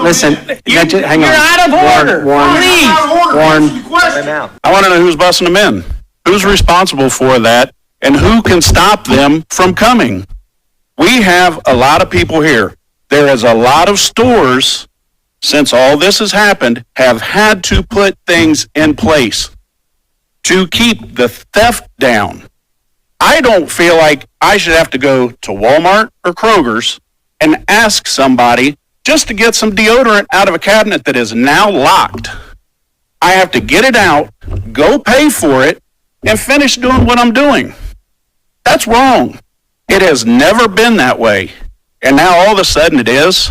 Listen, hang on. You're out of order. Warren, I want to know who's busting them in. Who's responsible for that, and who can stop them from coming? We have a lot of people here. There is a lot of stores, since all this has happened, have had to put things in place to keep the theft down. I don't feel like I should have to go to Walmart or Kroger's and ask somebody just to get some deodorant out of a cabinet that is now locked. I have to get it out, go pay for it, and finish doing what I'm doing. That's wrong. It has never been that way. And now all of a sudden it is.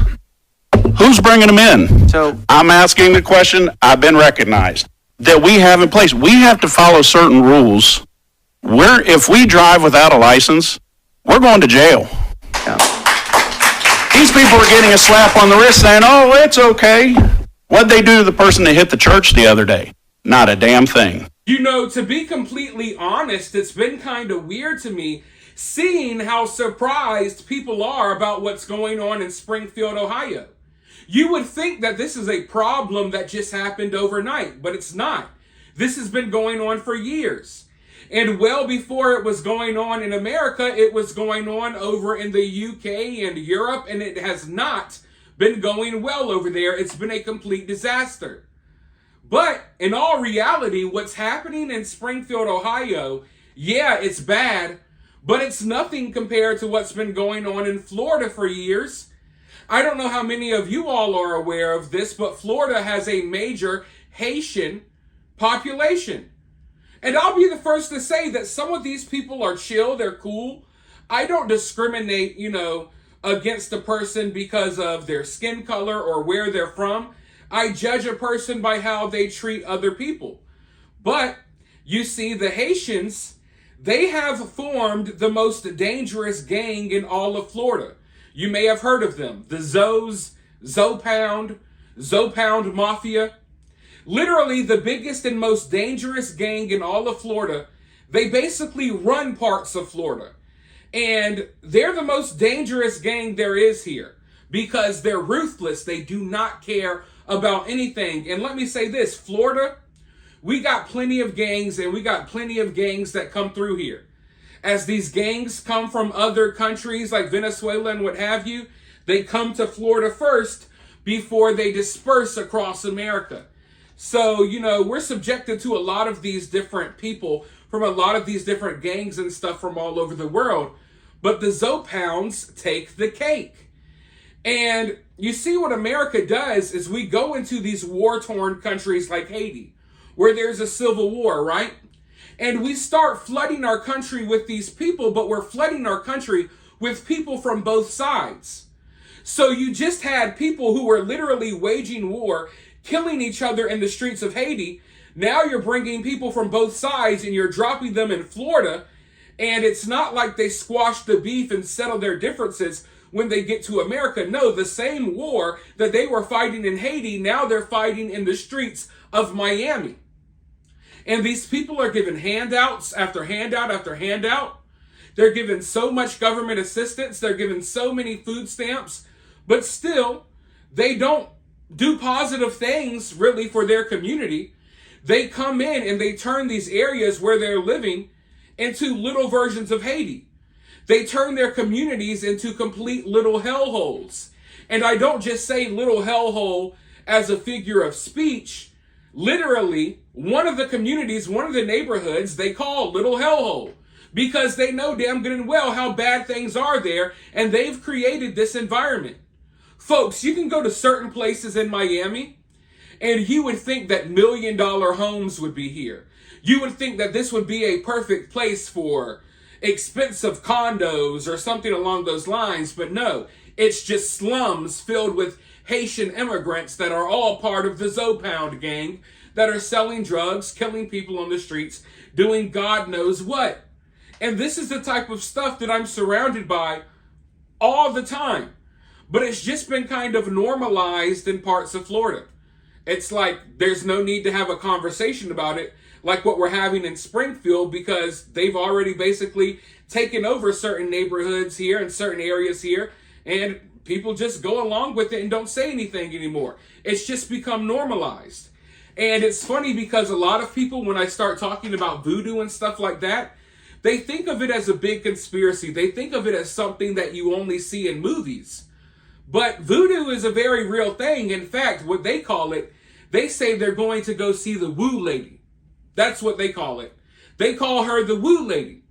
Who's bringing them in? So I'm asking the question. I've been recognized that we have in place. We have to follow certain rules. If we drive without a license, we're going to jail. yeah. These people are getting a slap on the wrist saying, oh, it's okay. What'd they do to the person that hit the church the other day? Not a damn thing. You know, to be completely honest, it's been kind of weird to me seeing how surprised people are about what's going on in Springfield, Ohio. You would think that this is a problem that just happened overnight, but it's not. This has been going on for years. And well before it was going on in America, it was going on over in the UK and Europe, and it has not been going well over there. It's been a complete disaster. But in all reality, what's happening in Springfield, Ohio, yeah, it's bad, but it's nothing compared to what's been going on in Florida for years. I don't know how many of you all are aware of this, but Florida has a major Haitian population. And I'll be the first to say that some of these people are chill, they're cool. I don't discriminate, against a person because of their skin color or where they're from. I judge a person by how they treat other people. But you see, the Haitians, they have formed the most dangerous gang in all of Florida. You may have heard of them, the Zopound Mafia. Literally the biggest and most dangerous gang in all of Florida. They basically run parts of Florida. And they're the most dangerous gang there is here because they're ruthless. They do not care about anything. And let me say this, Florida, we got plenty of gangs, and we got plenty of gangs that come through here. As these gangs come from other countries like Venezuela and what have you, they come to Florida first before they disperse across America. So, we're subjected to a lot of these different people from a lot of these different gangs and stuff from all over the world. But the Zopounds take the cake. And you see what America does is we go into these war-torn countries like Haiti, where there's a civil war, right? And we start flooding our country with these people, but we're flooding our country with people from both sides. So you just had people who were literally waging war, killing each other in the streets of Haiti. Now you're bringing people from both sides and you're dropping them in Florida. And it's not like they squash the beef and settle their differences when they get to America. No, the same war that they were fighting in Haiti, now they're fighting in the streets of Miami. And these people are given handouts after handout after handout. They're given so much government assistance. They're given so many food stamps. But still, they don't do positive things really for their community. They come in and they turn these areas where they're living into little versions of Haiti. They turn their communities into complete little hellholes. And I don't just say little hellhole as a figure of speech. Literally, one of the communities, one of the neighborhoods, they call Little Hellhole because they know damn good and well how bad things are there, and they've created this environment. Folks, you can go to certain places in Miami, and you would think that $1 million homes would be here. You would think that this would be a perfect place for expensive condos or something along those lines, but no, it's just slums filled with Haitian immigrants that are all part of the Zopound gang that are selling drugs, killing people on the streets, doing God knows what. And this is the type of stuff that I'm surrounded by all the time. But it's just been kind of normalized in parts of Florida. It's like there's no need to have a conversation about it like what we're having in Springfield because they've already basically taken over certain neighborhoods here and certain areas here. And people just go along with it and don't say anything anymore. It's just become normalized. And it's funny because a lot of people, when I start talking about voodoo and stuff like that, they think of it as a big conspiracy. They think of it as something that you only see in movies. But voodoo is a very real thing. In fact, what they call it, they say they're going to go see the woo lady. That's what they call it. They call her the woo lady.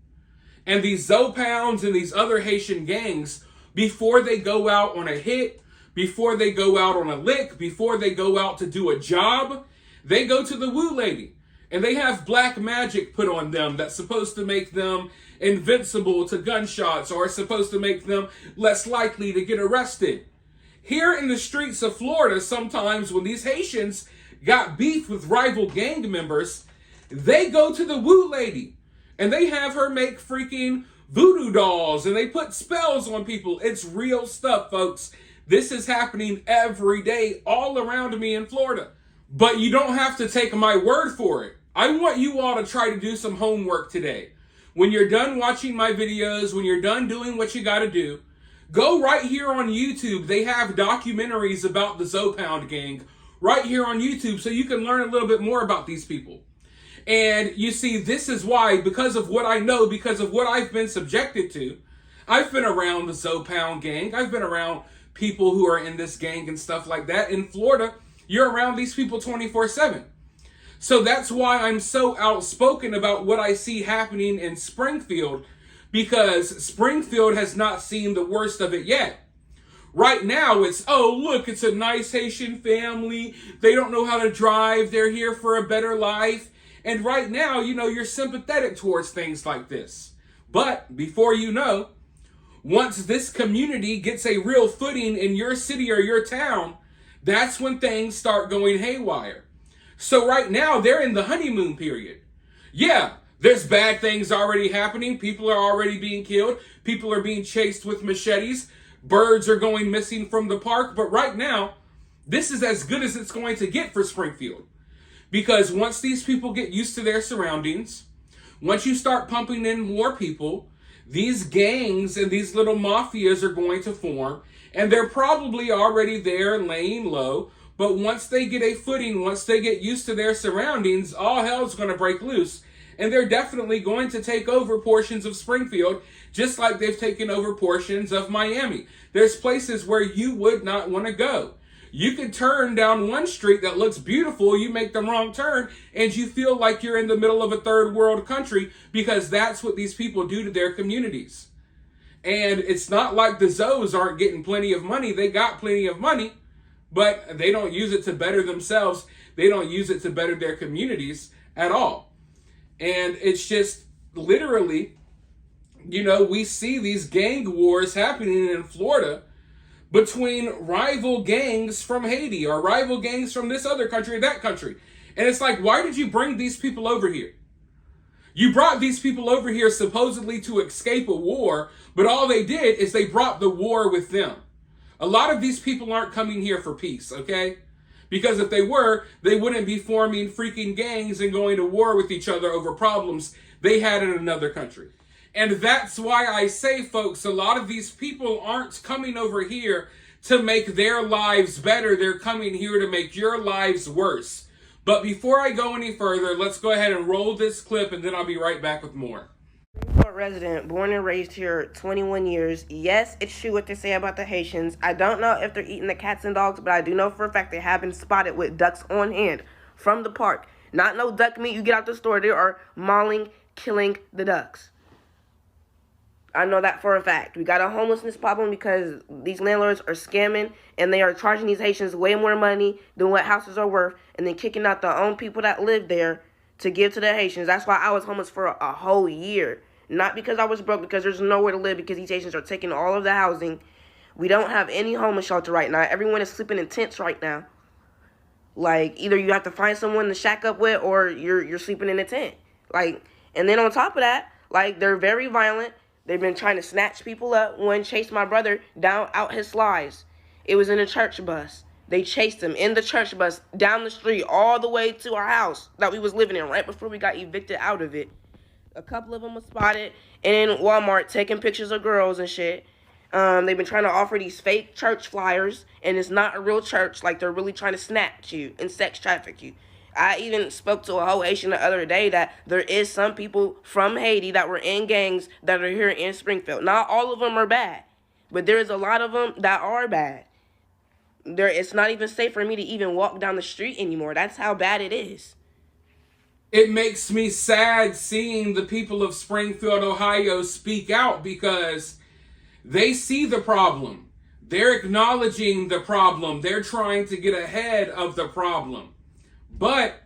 And these Zopounds and these other Haitian gangs, before they go out on a hit, before they go out on a lick, before they go out to do a job, they go to the woo lady. And they have black magic put on them that's supposed to make them invincible to gunshots or supposed to make them less likely to get arrested. Here in the streets of Florida, sometimes when these Haitians got beef with rival gang members, they go to the woo lady and they have her make freaking voodoo dolls and they put spells on people. It's real stuff, folks. This is happening every day all around me in Florida. But you don't have to take my word for it. I want you all to try to do some homework today. When you're done watching my videos, when you're done doing what you got to do, go right here on YouTube. They have documentaries about the Zopound gang right here on YouTube so you can learn a little bit more about these people. And you see, this is why, because of what I know, because of what I've been subjected to, I've been around the Zopound gang. I've been around people who are in this gang and stuff like that. In Florida, you're around these people 24/7. So that's why I'm so outspoken about what I see happening in Springfield, because Springfield has not seen the worst of it yet. Right now, it's, oh, look, it's a nice Haitian family. They don't know how to drive. They're here for a better life. And right now, you know, you're sympathetic towards things like this. But before you know, once this community gets a real footing in your city or your town, that's when things start going haywire. So right now, they're in the honeymoon period. Yeah, there's bad things already happening. People are already being killed. People are being chased with machetes. Birds are going missing from the park. But right now, this is as good as it's going to get for Springfield. Because once these people get used to their surroundings, once you start pumping in more people, these gangs and these little mafias are going to form. And they're probably already there and laying low. But once they get a footing, once they get used to their surroundings, all hell's going to break loose. And they're definitely going to take over portions of Springfield, just like they've taken over portions of Miami. There's places where you would not want to go. You can turn down one street that looks beautiful, you make the wrong turn, and you feel like you're in the middle of a third world country, because that's what these people do to their communities. And it's not like the Zoes aren't getting plenty of money. They got plenty of money, but they don't use it to better themselves. They don't use it to better their communities at all. And it's just literally, you know, we see these gang wars happening in Florida between rival gangs from Haiti or rival gangs from this other country or that country. And it's like, why did you bring these people over here? You brought these people over here supposedly to escape a war, but all they did is they brought the war with them. A lot of these people aren't coming here for peace, okay? Because if they were, they wouldn't be forming freaking gangs and going to war with each other over problems they had in another country. And that's why I say, folks, a lot of these people aren't coming over here to make their lives better. They're coming here to make your lives worse. But before I go any further, let's go ahead and roll this clip, and then I'll be right back with more. Resident, born and raised here 21 years. Yes, it's true what they say about the Haitians. I don't know if they're eating the cats and dogs, but I do know for a fact they have been spotted with ducks on hand from the park. Not no duck meat you get out the store. They are mauling, killing the ducks. I know that for a fact. We got a homelessness problem because these landlords are scamming and they are charging these Haitians way more money than what houses are worth, and then kicking out the own people that live there to give to the Haitians. That's why I was homeless for a whole year. Not because I was broke, because there's nowhere to live, because these Haitians are taking all of the housing. We don't have any homeless shelter right now. Everyone is sleeping in tents right now. Like, either you have to find someone to shack up with, or you're sleeping in a tent. Like, and then on top of that, like, they're very violent. They've been trying to snatch people up. One chased my brother down out his slides. It was in a church bus. They chased him in the church bus down the street all the way to our house that we was living in right before we got evicted out of it. A couple of them were spotted in Walmart taking pictures of girls and shit. They've been trying to offer these fake church flyers, and it's not a real church. Like, they're really trying to snatch you and sex traffic you. I even spoke to a whole Haitian the other day that there is some people from Haiti that were in gangs that are here in Springfield. Not all of them are bad, but there is a lot of them that are bad. It's not even safe for me to even walk down the street anymore. That's how bad it is. It makes me sad seeing the people of Springfield, Ohio speak out because they see the problem. They're acknowledging the problem. They're trying to get ahead of the problem. But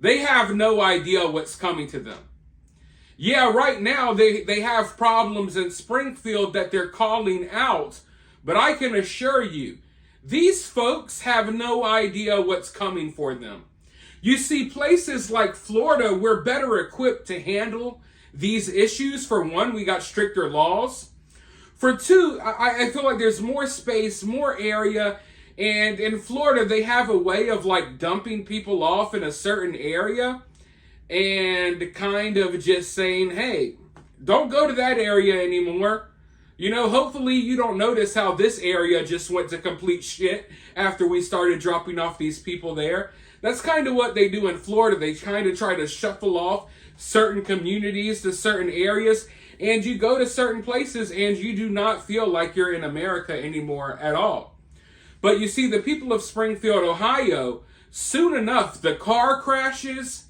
they have no idea what's coming to them. Yeah, right now they have problems in Springfield that they're calling out. But I can assure you, these folks have no idea what's coming for them. You see, places like Florida, we're better equipped to handle these issues. For one, we got stricter laws. For two, I feel like there's more space, more area. And in Florida, they have a way of like dumping people off in a certain area and kind of just saying, hey, don't go to that area anymore. You know, hopefully you don't notice how this area just went to complete shit after we started dropping off these people there. That's kind of what they do in Florida. They kind of try to shuffle off certain communities to certain areas, and you go to certain places and you do not feel like you're in America anymore at all. But you see, the people of Springfield, Ohio, soon enough, the car crashes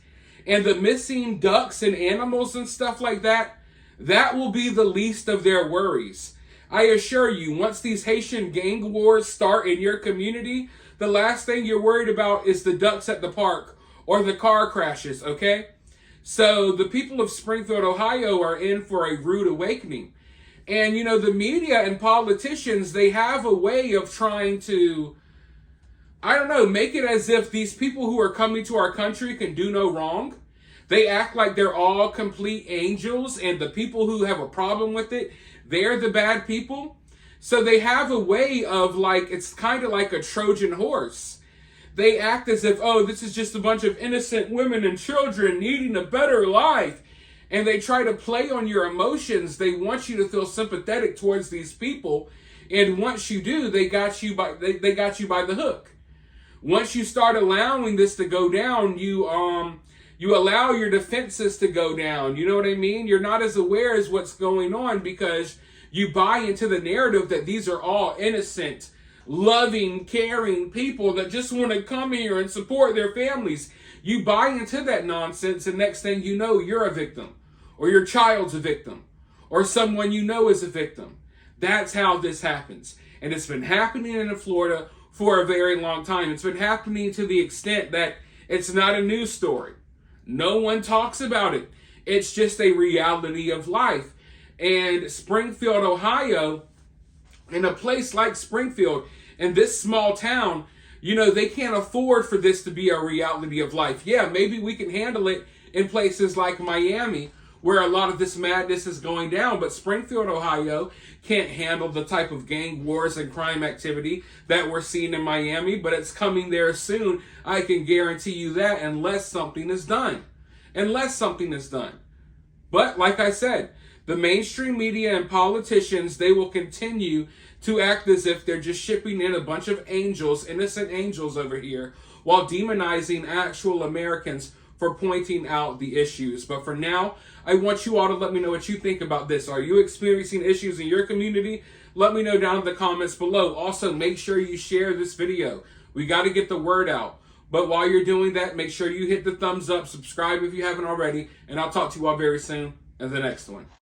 and the missing ducks and animals and stuff like that, that will be the least of their worries. I assure you, once these Haitian gang wars start in your community, the last thing you're worried about is the ducks at the park or the car crashes, okay? So the people of Springfield, Ohio are in for a rude awakening. And, you know, the media and politicians, they have a way of trying to, I don't know, make it as if these people who are coming to our country can do no wrong. They act like they're all complete angels, and the people who have a problem with it, they're the bad people. So they have a way of like, it's kind of like a Trojan horse. They act as if, oh, this is just a bunch of innocent women and children needing a better life. And they try to play on your emotions. They want you to feel sympathetic towards these people. And once you do, they got you by the hook. Once you start allowing this to go down, you allow your defenses to go down. You know what I mean? You're not as aware as what's going on because you buy into the narrative that these are all innocent, loving, caring people that just want to come here and support their families. You buy into that nonsense, and next thing you know, you're a victim, or your child's a victim, or someone you know is a victim. That's how this happens. And it's been happening in Florida for a very long time. It's been happening to the extent that it's not a news story. No one talks about it. It's just a reality of life. And Springfield, Ohio, in a place like Springfield, in this small town, you know, they can't afford for this to be a reality of life. Yeah, maybe we can handle it in places like Miami, where a lot of this madness is going down, but Springfield, Ohio can't handle the type of gang wars and crime activity that we're seeing in Miami, but it's coming there soon. I can guarantee you that, unless something is done. Unless something is done. But like I said, the mainstream media and politicians, they will continue to act as if they're just shipping in a bunch of angels, innocent angels over here, while demonizing actual Americans for pointing out the issues. But for now, I want you all to let me know what you think about this. Are you experiencing issues in your community? Let me know down in the comments below. Also, make sure you share this video. We got to get the word out. But while you're doing that, make sure you hit the thumbs up, subscribe if you haven't already, and I'll talk to you all very soon in the next one.